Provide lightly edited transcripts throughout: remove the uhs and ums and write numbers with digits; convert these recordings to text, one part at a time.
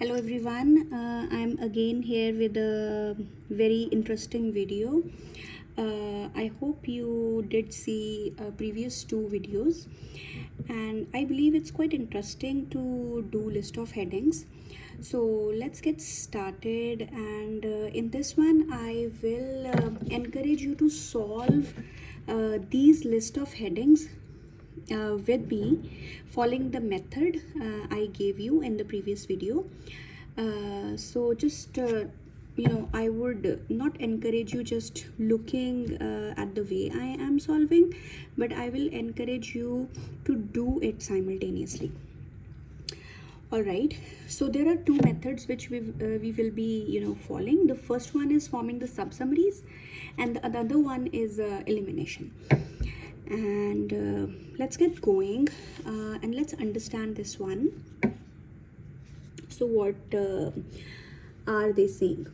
Hello everyone, I'm again here with a very interesting video. I hope you did see previous two videos, and I believe it's quite interesting to do list of headings. So let's get started, and in this one I will encourage you to solve these list of headings with me following the method I gave you in the previous video. So just I would not encourage you just looking at the way I am solving, but I will encourage you to do it simultaneously. Alright, so there are two methods which we will be following. The first one is forming the sub summaries, and the other one is elimination. And let's get going and let's understand this one. So what are they saying?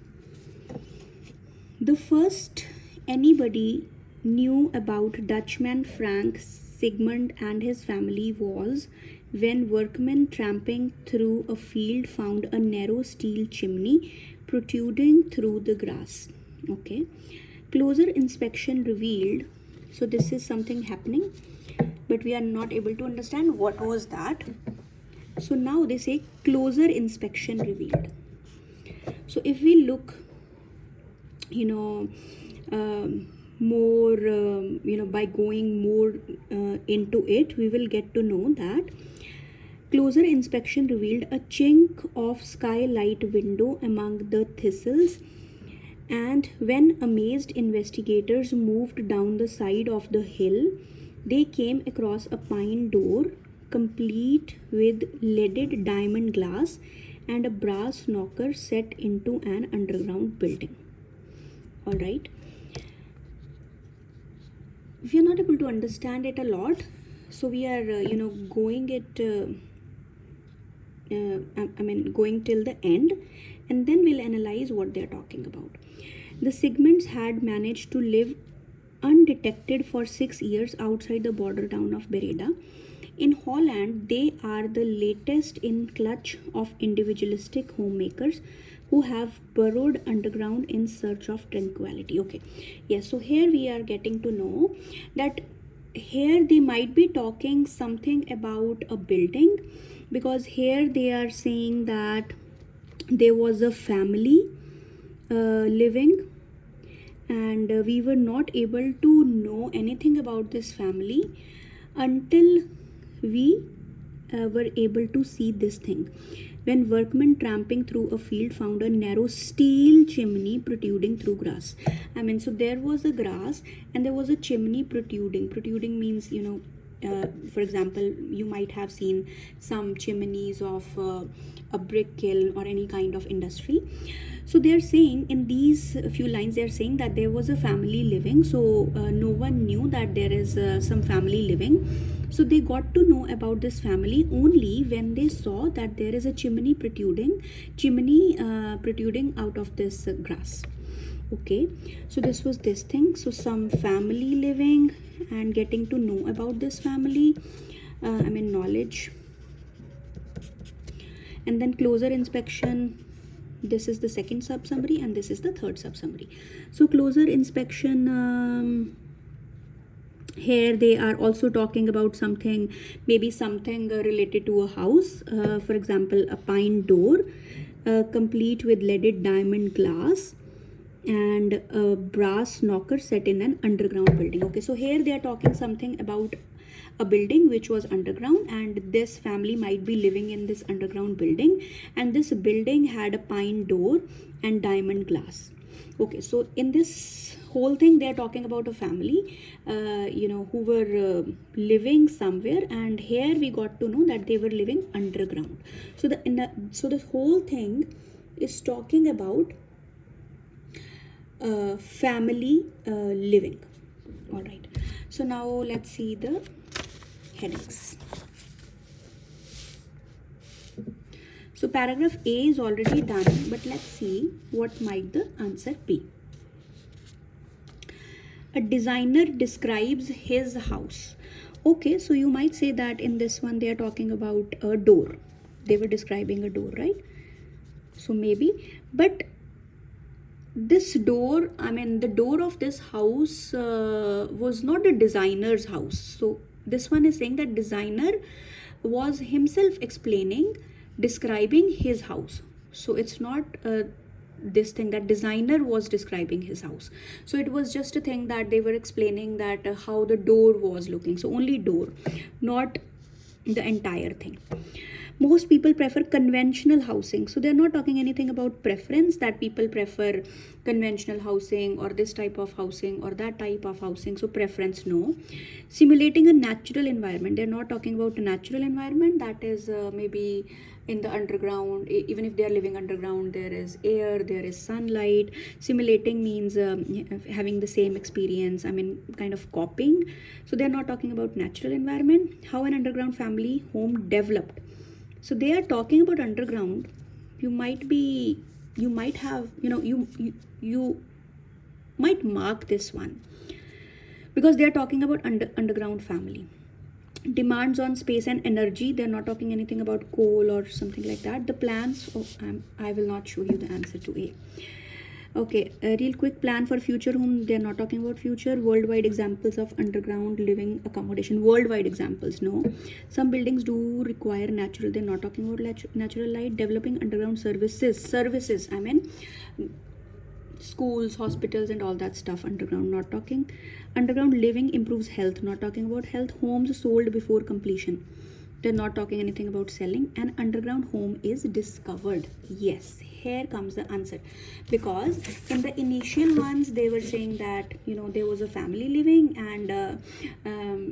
The first anybody knew about Dutchman Frank Sigmund and his family was when workmen tramping through a field found a narrow steel chimney protruding through the grass. Okay, closer inspection revealed. So this is something happening, but we are not able to understand what was that. So now they say closer inspection revealed. So if we look more by going more into it, we will get to know that closer inspection revealed a chink of skylight window among the thistles. And when amazed investigators moved down the side of the hill, they came across a pine door complete with leaded diamond glass and a brass knocker set into an underground building. Alright. We are not able to understand it a lot, so we are going it going till the end, and then we'll analyze what they're talking about. The Sigmunds had managed to live undetected for 6 years outside the border town of Bereda. In Holland, they are the latest in clutch of individualistic homemakers who have burrowed underground in search of tranquility. Okay, yes, so here we are getting to know that here they might be talking something about a building, because here they are saying that there was a family living, and we were not able to know anything about this family until we were able to see this thing. When workmen tramping through a field found a narrow steel chimney protruding through grass. So there was a grass and there was a chimney protruding. Protruding means, for example, you might have seen some chimneys of a brick kiln or any kind of industry. So they are saying in these few lines, they are saying that there was a family living. So no one knew that there is some family living. So they got to know about this family only when they saw that there is a chimney protruding out of this grass. Okay, so this was this thing. So some family living and getting to know about this family, knowledge. And then closer inspection. This is the second sub summary and this is the third sub summary. So closer inspection, here they are also talking about something, maybe something related to a house. For example, a pine door complete with leaded diamond glass and a brass knocker set in an underground building. Okay, so here they are talking something about a building which was underground, and this family might be living in this underground building, and this building had a pine door and diamond glass. Okay, so in this whole thing they are talking about a family who were living somewhere, and here we got to know that they were living underground. So the whole thing is talking about family living. All right, so now let's see the headings. So paragraph A is already done, but let's see what might the answer be. A designer describes his house. Okay, so you might say that in this one they are talking about a door. They were describing a door, right? So maybe, but this door, I mean, the door of this house was not the designer's house. So this one is saying that designer was himself explaining, describing his house. So it's not this thing that designer was describing his house. So it was just a thing that they were explaining that how the door was looking. So only door, not the entire thing. Most people prefer conventional housing. So they're not talking anything about preference, that people prefer conventional housing or this type of housing or that type of housing. So preference, no. Simulating a natural environment. They're not talking about a natural environment, that is maybe in the underground. Even if they are living underground, there is air, there is sunlight. Simulating means having the same experience, I mean kind of copying. So they're not talking about natural environment. How an underground family home developed. So they are talking about underground. You might have, you might mark this one, because they are talking about underground family. Demands on space and energy. They're not talking anything about coal or something like that. The plans, I will not show you the answer to A. Okay, a real quick plan for future home. They're not talking about future. Worldwide examples of underground living accommodation. Worldwide examples, no. Some buildings do require natural. They're not talking about natural light. Developing underground services, I mean schools, hospitals and all that stuff. Underground, not talking. Underground living improves health, not talking about health. Homes sold before completion. They're not talking anything about selling. An underground home is discovered. Yes, here comes the answer. Because in the initial ones, they were saying that, there was a family living and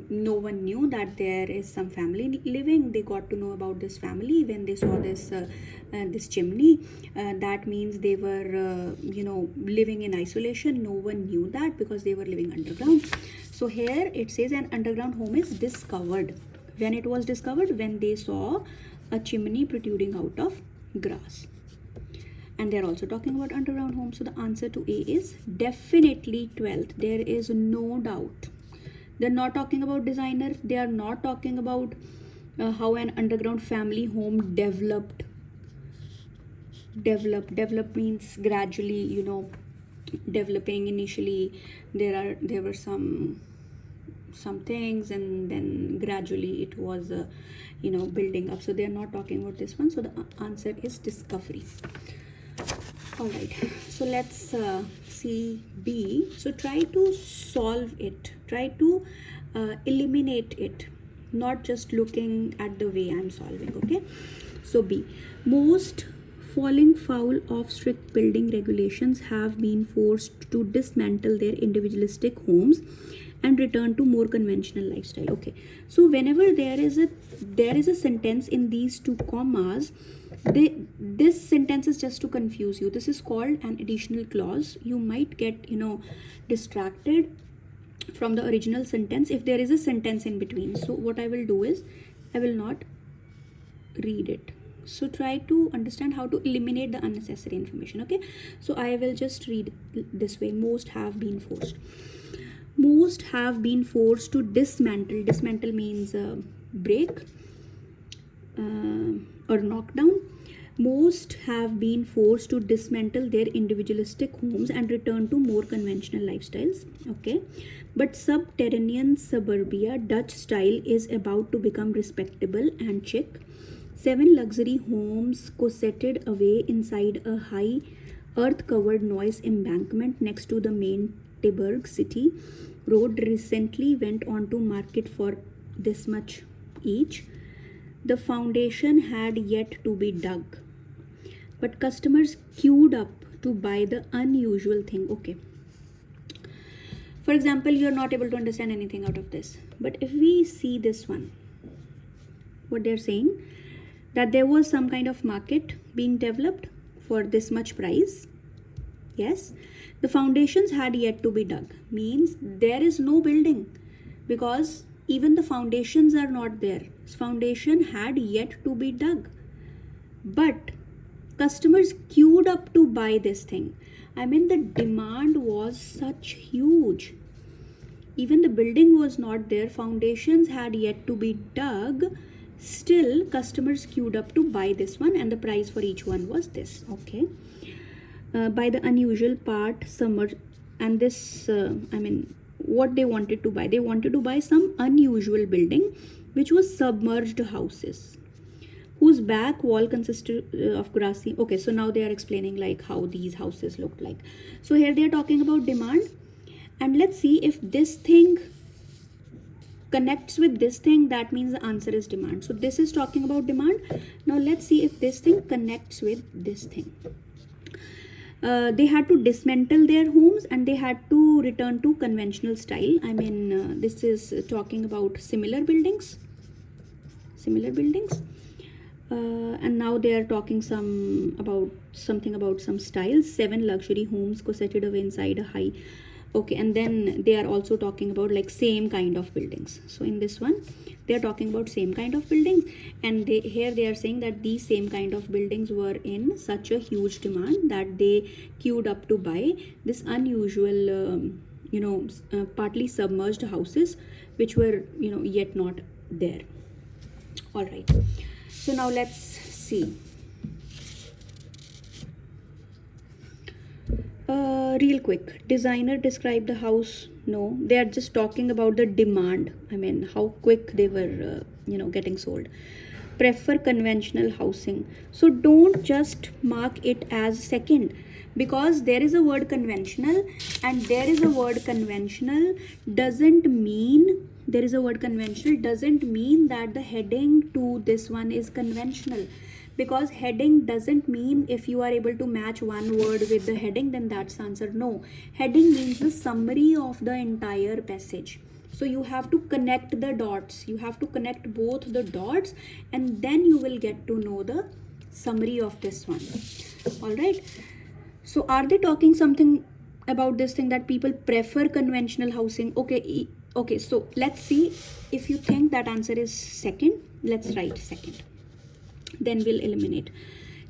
no one knew that there is some family living. They got to know about this family when they saw this chimney. That means they were, living in isolation. No one knew that because they were living underground. So here it says an underground home is discovered. When it was discovered, when they saw a chimney protruding out of grass. And they're also talking about underground homes. So the answer to A is definitely 12th. There is no doubt. They're not talking about designer. They are not talking about how an underground family home developed. Develop means gradually, developing. Initially there were some things, and then gradually it was building up. So they are not talking about this one. So the answer is discovery. All right, so let's see B. So try to solve it, try to eliminate it, not just looking at the way I'm solving. Okay, so B. Most falling foul of strict building regulations have been forced to dismantle their individualistic homes and return to more conventional lifestyle. Okay, so whenever there is a sentence in these two commas, this sentence is just to confuse you. This is called an additional clause. You might get distracted from the original sentence if there is a sentence in between. So what I will do is I will not read it. So try to understand how to eliminate the unnecessary information. Okay, so I will just read this way. Most have been forced. Most have been forced to dismantle. Dismantle means break or knock down. Most have been forced to dismantle their individualistic homes and return to more conventional lifestyles. Okay, but subterranean suburbia Dutch style is about to become respectable and chic. 7 luxury homes cossetted away inside a high earth-covered noise embankment next to the main Tilburg city road recently went on to market for this much each. The foundation had yet to be dug, but customers queued up to buy the unusual thing. Okay, for example, you're not able to understand anything out of this, but if we see this one, what they're saying, that there was some kind of market being developed for this much price. Yes, the foundations had yet to be dug, means there is no building, because even the foundations are not there. Foundation had yet to be dug, but customers queued up to buy this thing. I mean, the demand was such huge. Even the building was not there, foundations had yet to be dug, Still, customers queued up to buy this one, and the price for each one was this. Okay. By the unusual part, summer, and this, what they wanted to buy. They wanted to buy some unusual building, which was submerged houses, whose back wall consisted of grassy. Okay, so now they are explaining like how these houses looked like. So here they are talking about demand, and let's see if this thing connects with this thing. That means the answer is demand. So this is talking about demand. Now let's see if this thing connects with this thing. They had to dismantle their homes and they had to return to conventional style. This is talking about similar buildings. And now they are talking something about some styles. 7 luxury homes go settled away inside a high. Okay, and then they are also talking about like same kind of buildings. So in this one, they are talking about same kind of buildings, and here they are saying that these same kind of buildings were in such a huge demand that they queued up to buy this unusual, partly submerged houses, which were yet not there. All right. So now let's see. Real quick, designer describe the house. No, they are just talking about the demand. How quick they were, getting sold. Prefer conventional housing. So don't just mark it as second, because there is a word conventional, and there is a word conventional doesn't mean that the heading to this one is conventional. Because heading doesn't mean if you are able to match one word with the heading, then that's the answer. No, heading means the summary of the entire passage. So you have to connect the dots. You have to connect both the dots, and then you will get to know the summary of this one. All right. So are they talking something about this thing that people prefer conventional housing? Okay. So let's see if you think that answer is second. Let's write second. Then we'll eliminate.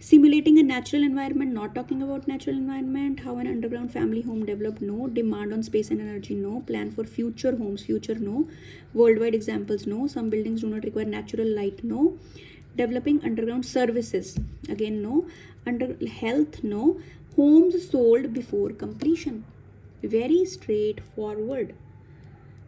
Simulating a natural environment, not talking about natural environment. How an underground family home developed, no. Demand on space and energy, no. Plan for future homes, future, no. Worldwide examples, no. Some buildings do not require natural light, no. Developing underground services, again, no. Under health, no. Homes sold before completion. Very straightforward.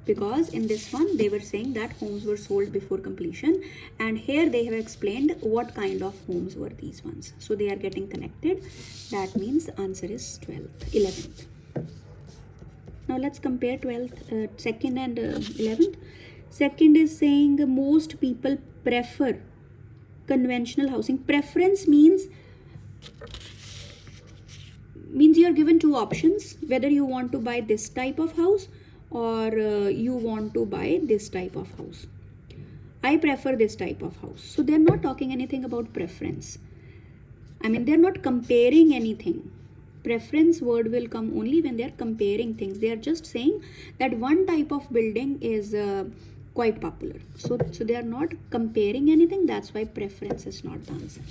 Because in this one they were saying that homes were sold before completion, and here they have explained what kind of homes were these ones. So they are getting connected. That means the answer is 11th. Now let's compare 12th, second and 11th. Second is saying most people prefer conventional housing. Preference means you are given two options, whether you want to buy this type of house or you want to buy this type of house. I prefer this type of house. So they're not talking anything about preference. They're not comparing anything. Preference word will come only when they're comparing things. They are just saying that one type of building is quite popular. So they are not comparing anything. That's why preference is not the answer.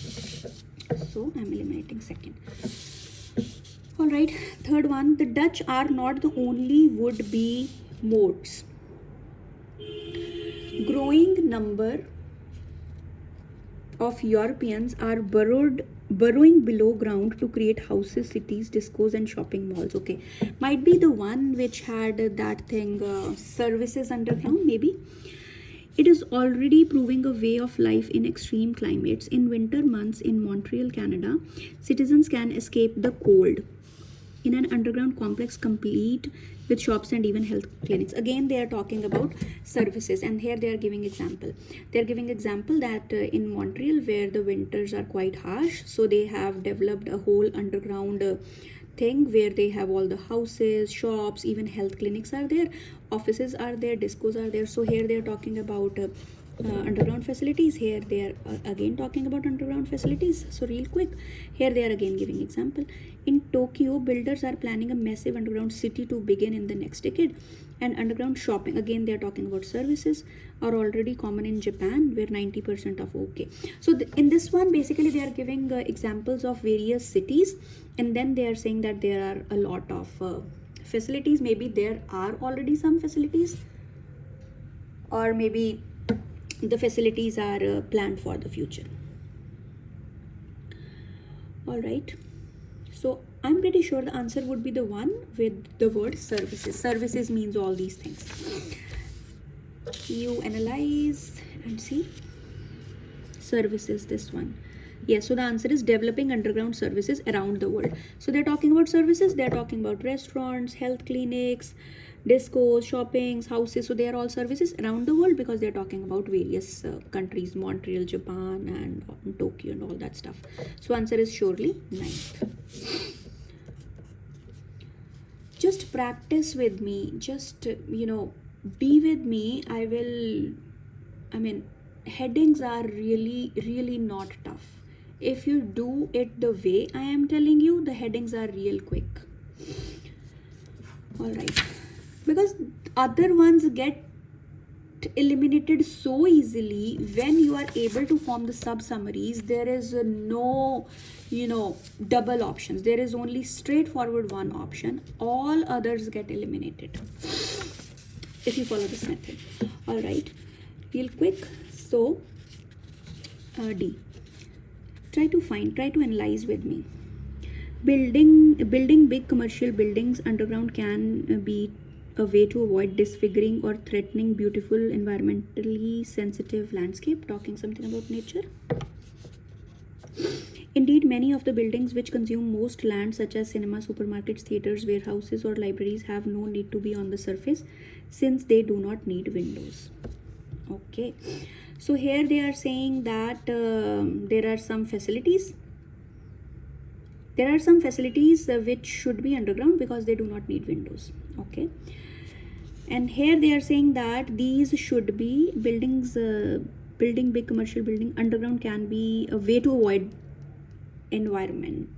So I'm eliminating second. All right, third one, the Dutch are not the only would-be moats. Growing number of Europeans are burrowing below ground to create houses, cities, discos, and shopping malls. Okay, might be the one which had that thing, services underground, maybe. It is already proving a way of life in extreme climates. In winter months in Montreal, Canada, citizens can escape the cold in an underground complex complete with shops and even health clinics. Again, they are talking about services, and here they are giving example. They are giving example that in Montreal, where the winters are quite harsh, so they have developed a whole underground thing where they have all the houses, shops, even health clinics are there, offices are there, discos are there. So here they are talking about underground facilities. Here they are again talking about underground facilities. So real quick, here they are again giving example. In Tokyo, builders are planning a massive underground city to begin in the next decade. And underground shopping, again they are talking about services, are already common in Japan, where 90% of So in this one, basically they are giving examples of various cities, and then they are saying that there are a lot of facilities. Maybe there are already some facilities, or maybe the facilities are planned for the future. All right, so I'm pretty sure the answer would be the one with the word services. Services means all these things. You analyze and see. Services, this one. Yes, so the answer is developing underground services around the world. So they're talking about services, they're talking about restaurants, health clinics, discos, shoppings, houses. So they are all services around the world because they're talking about various countries, Montreal, Japan, and Tokyo, and all that stuff. So answer is surely 9th. Just practice with me, just be with me. Headings are really not tough. If you do it the way I am telling you, the headings are real quick. All right, because other ones get eliminated so easily when you are able to form the sub summaries. There is no double options. There is only straightforward one option. All others get eliminated if you follow this method. All right, real quick. So D, try to analyze with me. Building big commercial buildings underground can be a way to avoid disfiguring or threatening beautiful environmentally sensitive landscape, talking something about nature. Indeed, many of the buildings which consume most land, such as cinemas, supermarkets, theaters, warehouses, or libraries, have no need to be on the surface since they do not need windows. Okay, so here they are saying that there are some facilities. There are some facilities which should be underground because they do not need windows. Okay, and here they are saying that these should be buildings. Building big commercial building underground can be a way to avoid environment.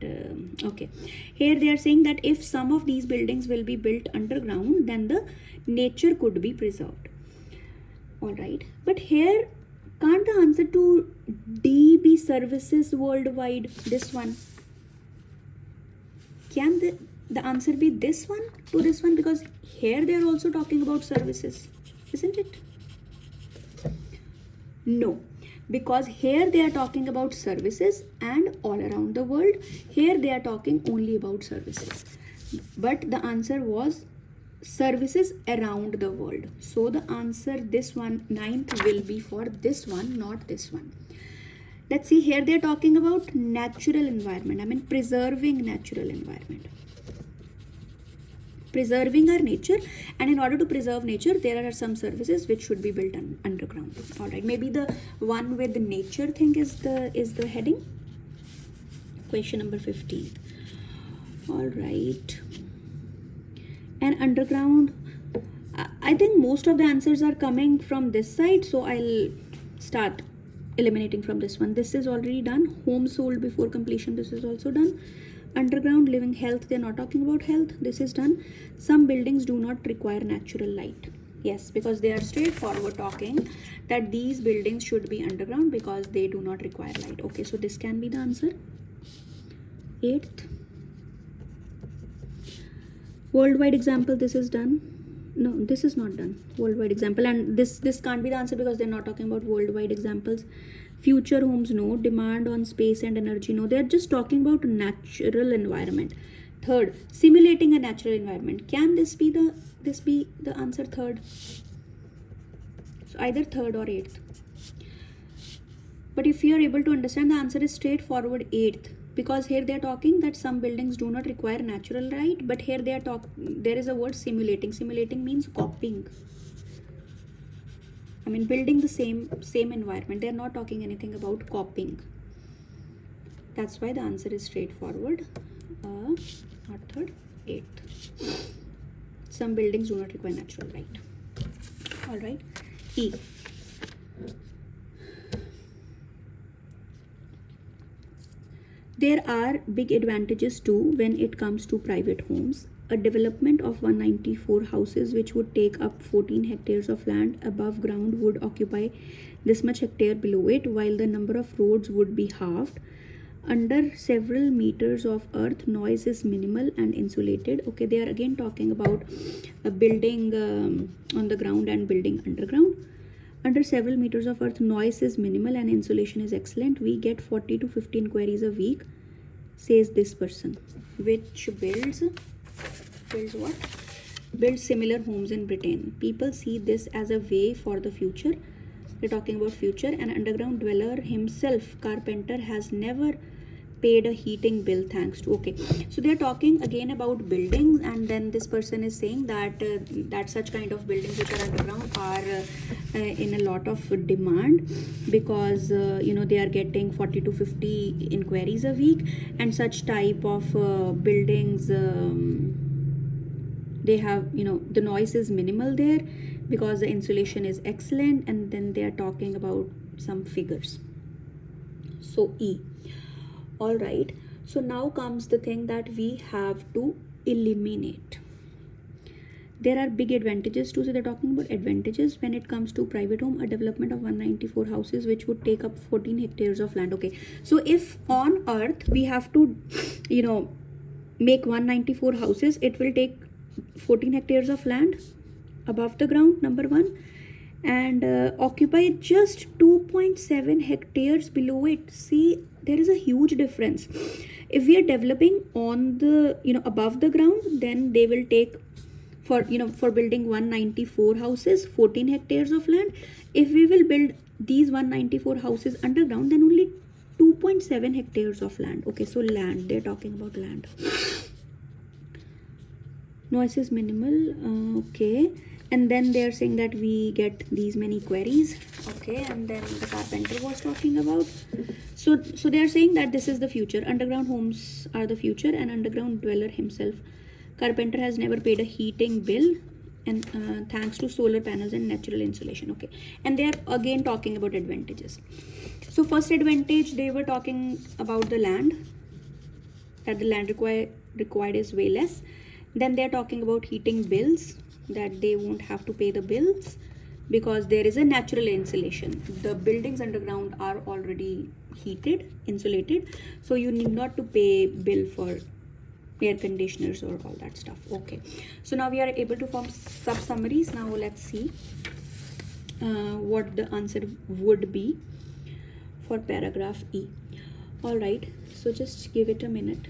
Okay, here they are saying that if some of these buildings will be built underground, then the nature could be preserved. All right, but here can't the answer to D be services worldwide? This one. Can the answer be this one to this one? Because here they are also talking about services, isn't it? No, because here they are talking about services and all around the world. Here they are talking only about services. But the answer was services around the world. So the answer, this one, 9th, will be for this one, not this one. Let's see, here they're talking about natural environment. Preserving natural environment. Preserving our nature, and in order to preserve nature, there are some services which should be built underground. All right, maybe the one with the nature thing is the heading. Question number 15. All right, and underground, I think most of the answers are coming from this side, so I'll start eliminating from this one. This is already done. Home sold before completion, this is also done. Underground living, health, they're not talking about health, this is done. Some buildings do not require natural light. Yes, because they are straightforward talking that these buildings should be underground because they do not require light. Okay, so this can be the answer. 8th, worldwide example, this is done. No, this is not done. Worldwide example, and this can't be the answer because they're not talking about worldwide examples. Future homes, no. Demand on space and energy, no. They're just talking about natural environment. 3rd, simulating a natural environment. Can this be the answer? 3rd. So either 3rd or 8th. But if you are able to understand, the answer is straightforward 8th, because here they are talking that some buildings do not require natural light, but here they are there is a word simulating. Simulating means copying. Building the same environment. They are not talking anything about copying. That's why the answer is straightforward. Not 3rd, 8th. Some buildings do not require natural light. All right. E. There are big advantages too when it comes to private homes. A development of 194 houses, which would take up 14 hectares of land above ground, would occupy this much hectare below it, while the number of roads would be halved. Under several meters of earth, noise is minimal and insulated. Okay, they are again talking about a building on the ground and building underground. Under several meters of earth, noise is minimal and insulation is excellent. We get 40 to 50 inquiries a week, says this person, which builds what? Builds similar homes in Britain. People see this as a way for the future. They're talking about future. An underground dweller himself, carpenter, has never paid a heating bill thanks to. Okay, so they're talking again about buildings, and then this person is saying that that such kind of buildings which are underground are in a lot of demand, because they are getting 40 to 50 inquiries a week, and such type of buildings, they have, the noise is minimal there because the insulation is excellent. And then they are talking about some figures. So E. All right, so now comes the thing that we have to eliminate. There are big advantages too. So they're talking about advantages when it comes to private home, a development of 194 houses which would take up 14 hectares of land. Okay, so if on earth we have to make 194 houses, it will take 14 hectares of land above the ground, number one, and occupy just 2.7 hectares below it. See, there is a huge difference. If we are developing on the above the ground, then they will take for building 194 houses 14 hectares of land. If we will build these 194 houses underground, then only 2.7 hectares of land. Okay, so land, they're talking about land. Noise is minimal. Okay, and then they are saying that we get these many queries. Okay, and then the carpenter was talking about, so they are saying that this is the future. Underground homes are the future, and underground dweller himself, carpenter, has never paid a heating bill, and thanks to solar panels and natural insulation. Okay, and they are again talking about advantages. So first advantage, they were talking about the land, that the land required is way less. Then they are talking about heating bills, that they won't have to pay the bills because there is a natural insulation. The buildings underground are already heated, insulated, so you need not to pay bill for air conditioners or all that stuff. Okay, so now we are able to form sub summaries. Now let's see what the answer would be for paragraph E. All right, so just give it a minute.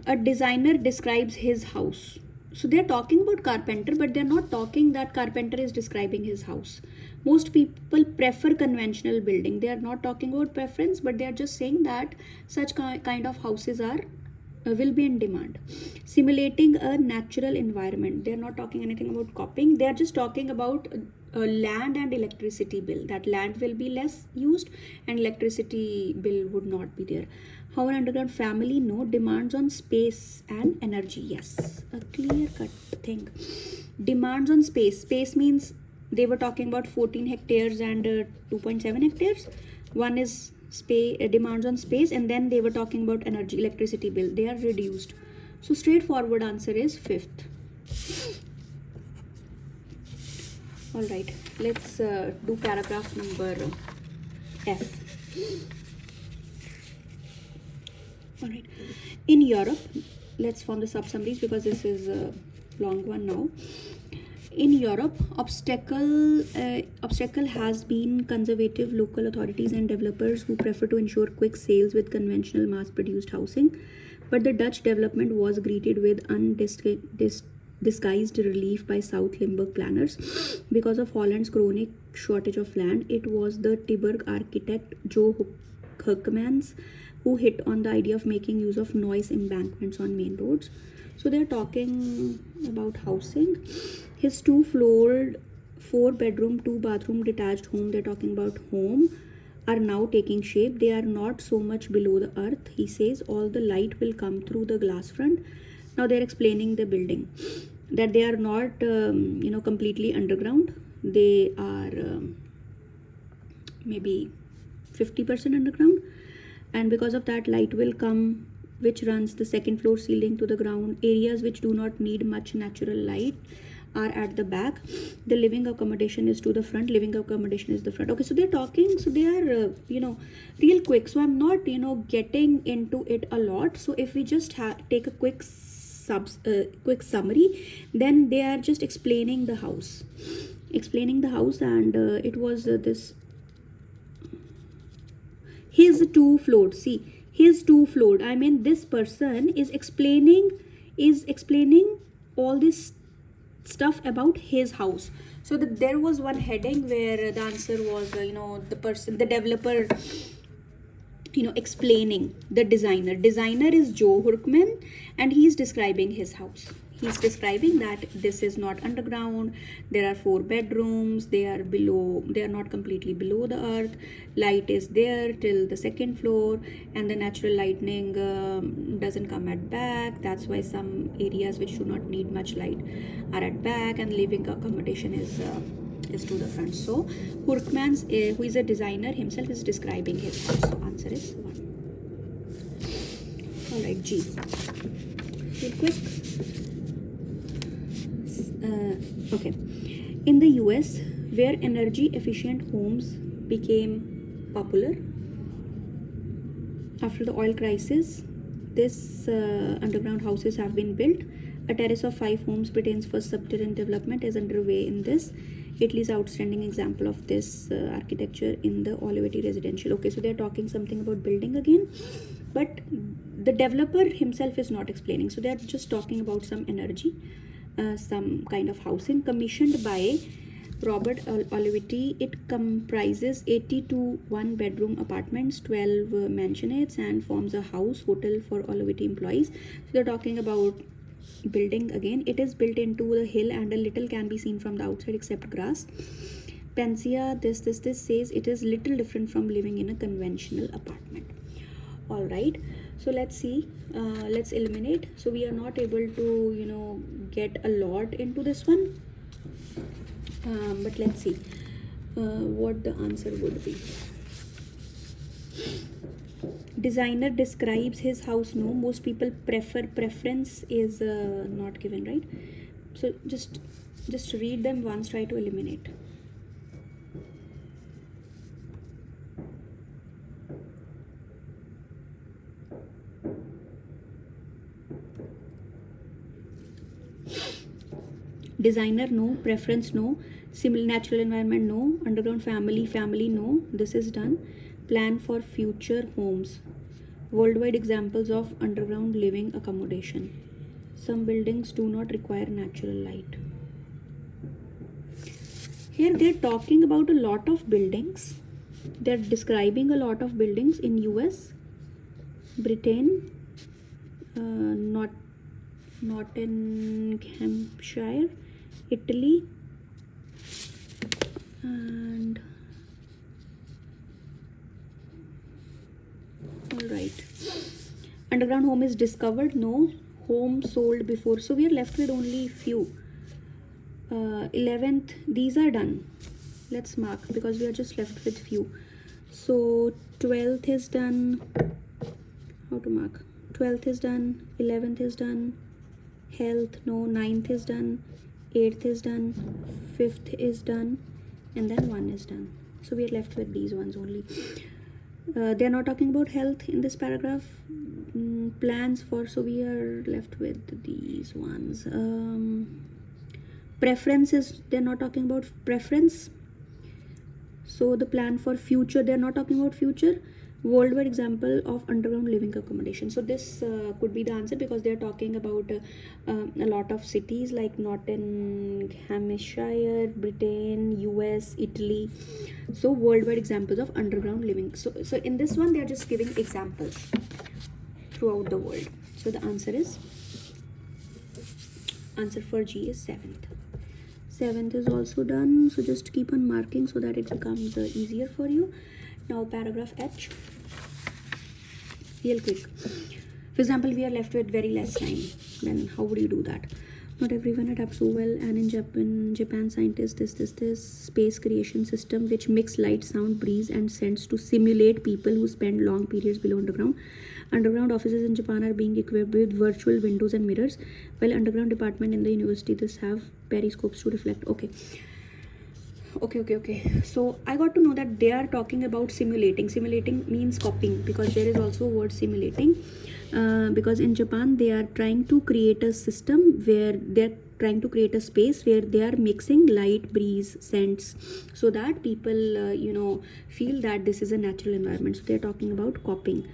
A designer describes his house. So they're talking about carpenter, but they're not talking that carpenter is describing his house. Most people prefer conventional building. They are not talking about preference, but they are just saying that such kind of houses are will be in demand. Simulating a natural environment. They're not talking anything about copying. They are just talking about land and electricity bill. That land will be less used and electricity bill would not be there. How an underground family? No. Demands on space and energy. Yes, a clear cut thing. Demands on space. Space means they were talking about 14 hectares and 2.7 hectares. One is space, demands on space, and then they were talking about energy, electricity bill. They are reduced. So straightforward answer is fifth. All right, let's do paragraph number F. All right, in Europe, let's form the sub summaries because this is a long one now. In Europe, obstacle has been conservative local authorities and developers who prefer to ensure quick sales with conventional mass-produced housing. But the Dutch development was greeted with undisguised relief by South Limburg planners. Because of Holland's chronic shortage of land, it was the Tilburg architect Joe Hoekmans who hit on the idea of making use of noise embankments on main roads. So they're talking about housing. His 2-floored, 4-bedroom, 2-bathroom detached home, they're talking about home, are now taking shape. They are not so much below the earth. He says all the light will come through the glass front. Now they're explaining the building, that they are not completely underground. They are maybe 50% underground, and because of that, light will come which runs the second floor ceiling to the ground. Areas which do not need much natural light are at the back. The living accommodation is to the front. Living accommodation is the front. Okay, so they're talking, so they are real quick. So I'm not getting into it a lot. So if we just take a quick summary, then they are just explaining the house, and it was this his two floored. See, his two floored, I mean, this person is explaining all this stuff about his house. So there was one heading where the answer was the developer explaining the designer is Joe Hurkman, and he's describing his house. He's describing that this is not underground. There are 4 bedrooms. They are not completely below the earth. Light is there till the 2nd floor, and the natural lighting doesn't come at back. That's why some areas which do not need much light are at back, and living accommodation is to the front. So Hurkman's, who is a designer himself, is describing his house. So answer is 1. All right, G. Real quick. Okay. In the US, where energy efficient homes became popular after the oil crisis, this underground houses have been built. A terrace of 5 homes, Britain's first subterranean development, is underway in this. Italy's outstanding example of this architecture in the Olivetti residential. Okay, so they're talking something about building again, but the developer himself is not explaining. So they're just talking about some energy, some kind of housing commissioned by Robert Olivetti. It comprises 82 one-bedroom apartments, 12 mansionettes, and forms a hotel for Olivetti employees. So they're talking about building again. It is built into the hill, and a little can be seen from the outside except grass. Pensia, this says it is little different from living in a conventional apartment. All right, so let's see, let's eliminate. So we are not able to get a lot into this one, but let's see what the answer would be. Designer describes his house. No, most people preference is not given, right? So just read them once, try to eliminate. Designer, no. Preference, no. Similar natural environment, no. Underground family, no. This is done. Plan for future homes. Worldwide examples of underground living accommodation. Some buildings do not require natural light. Here they're talking about a lot of buildings. They're describing a lot of buildings in US, Britain, Nottinghamshire, Italy, and all right. Underground home is discovered. No. Home sold before. So we are left with only few. 11th, these are done. Let's mark because we are just left with few. So 12th is done. How to mark? 12th is done. 11th is done. Health, no. 9th is done. 8th is done. 5th is done. And then 1 is done. So we are left with these ones only. They are not talking about health in this paragraph. Plans for, so we are left with these ones. Preferences, they're not talking about preference. So the plan for future, they're not talking about future. Worldwide example of underground living accommodation. So this could be the answer because they're talking about a lot of cities like Nottinghamshire, Britain, US, Italy. So worldwide examples of underground living. So in this one they're just giving examples throughout the world. So the answer for G is 7th. 7th is also done. So just keep on marking so that it becomes easier for you. Now paragraph H. Real quick. For example, we are left with very less time. Then how would you do that? not everyone adapts so well, and in Japan scientists this space creation system which mix light, sound, breeze and scents to simulate people who spend long periods below underground offices in Japan are being equipped with virtual windows and mirrors, while underground department in the university this have periscopes to reflect. Okay, so I got to know that they are talking about simulating means copying, because there is also a word simulating, because in Japan they are trying to create a system where they're trying to create a space where they are mixing light, breeze, scents, so that people feel that this is a natural environment. So they're talking about copying.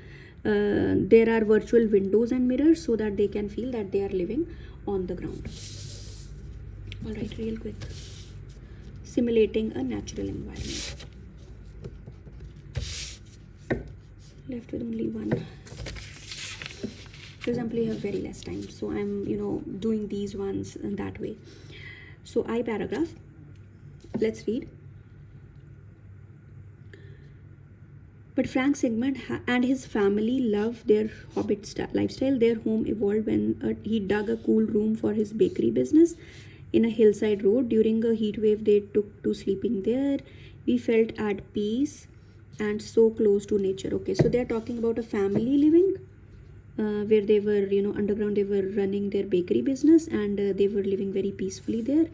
There are virtual windows and mirrors so that they can feel that they are living on the ground. All right, real quick. Simulating a natural environment. Left with only one. For example, you have very less time, so I'm doing these ones in that way. So I paragraph. Let's read. But Frank Sigmund and his family loved their hobbit lifestyle. Their home evolved when he dug a cool room for his bakery business in a hillside road. During a heat wave, they took to sleeping there. We felt at peace and so close to nature. Okay, so they're talking about a family living where they were, underground. They were running their bakery business and they were living very peacefully there.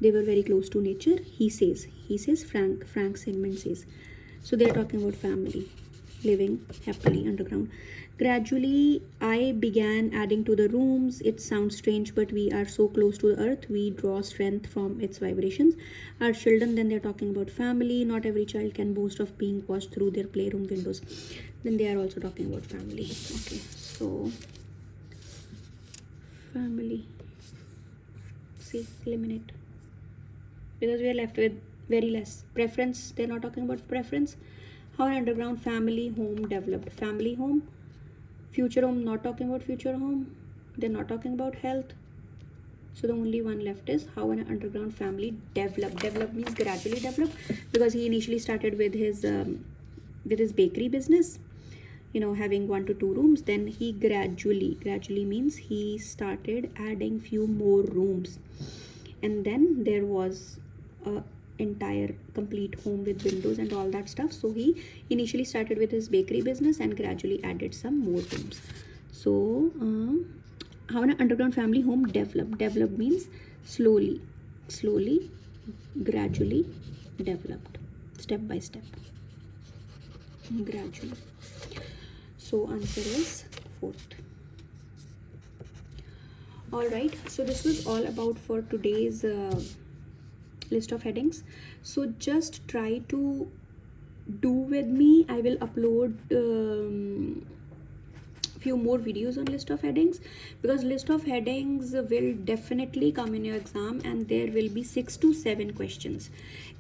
They were very close to nature. He says, Frank Sigmund says. So they're talking about family living happily underground. Gradually, I began adding to the rooms. It sounds strange, but we are so close to the earth. We draw strength from its vibrations. Our children, then they're talking about family. Not every child can boast of being watched through their playroom windows. Then they are also talking about family. Okay, so family. See, eliminate. Because we are left with very less. Preference, they're not talking about preference. How an underground family home developed. Family home. Future home, not talking about future home. They're not talking about health. So the only one left is how an underground family developed. Develop means gradually develop, because he initially started with his bakery business, having 1 to 2 rooms. Then he gradually means he started adding few more rooms, and then there was a entire complete home with windows and all that stuff. So he initially started with his bakery business and gradually added some more rooms. So how an underground family home developed means slowly, gradually developed, step by step, gradually. So answer is 4th. All right, so this was all about for today's list of headings. So just try to do with me. I will upload few more videos on list of headings, because list of headings will definitely come in your exam, and there will be 6 to 7 questions.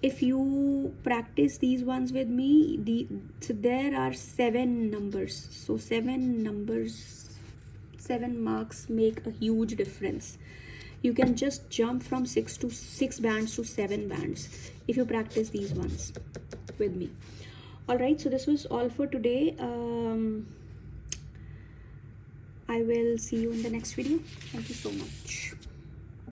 If you practice these ones with me, so there are 7 numbers. So 7 numbers, 7 marks make a huge difference. You can just jump from 6 bands to 7 bands if you practice these ones with me. All right, so this was all for today. I will see you in the next video. Thank you so much.